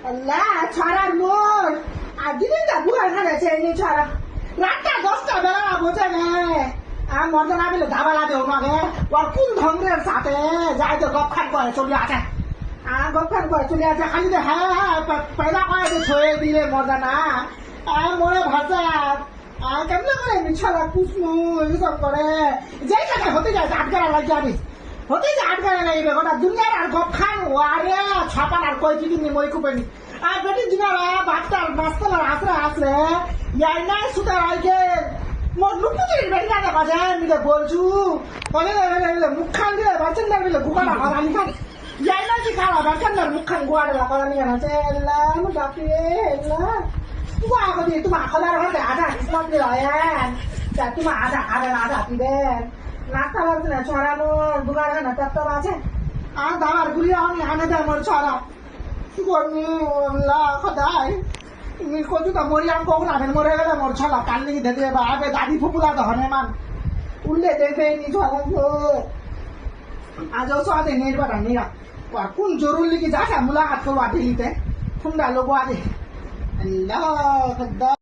আল্লাহ ছড়ার মোর আর দিদিন যা বুড়া খানেছে এই ছড়া রাতটা 10টা বেলা বোঝে গে আর মজা না পেলে ধাবা লাগে ওনাকে ওর কোন ধমরের সাথে যাই তো গপ খান করে চলে আসে আর গপ খান করে চলে আসে খালি তো হ্যাঁ পয়লা কয়ে যে ছয়ে দিলে মজা না মনে ভাজা কেমন করে মিছালা কুসনু এইসব করে যেই টাকা হতে যায় আটকারা লাগিয়ে আমি হতে যে আটকারা লাগবে গোটা দুনিয়ার আর গপ খান ওয়ারে ছাপান আর কই চিঠি নি মই কুপেনি আর বেটি জিনারা বাচ্চার মাস্তালার আসরে আসরে ইয়াই নাই সুতার আইকে মোর লুকুচির বেটি না বাজে মিলে বলছু বলে মুখ খান দিলে বাচ্চার না মিলে গুকানা ঘর আনি খান ইয়াই নাই কি খাওয়া বাচ্চার না মুখ খান গোয়ারে লাগা নিয়ে আছে এল্লা মু ডাকি এল্লা তুই আগে দিয়ে তুমি আখাদার হতে আধা ইসলাম দিয়ে আয়েন যা তুমি আধা দিবেন নাস্তা লাগছে না ছড়ানো দোকান না টপটপ আছে আর দাবার গুলি আমি আনে দেয় মোর ছড়া কি করবি আল্লাহ খোদাই তুমি কচু তো মরি আমি কখন আনেন মরে গেলে মোর ছড়া কাল নাকি দেখে বা আগে দাদি ফুপুলা তো হনে মান উল্লে দেখে নি ছড়া আজও সাথে নেই বাটা নিরা কোন জরুর লিখে যাচ্ছে মুলাকাত করবো দিল্লিতে ঠান্ডা লোক আগে আল্লাহ খোদা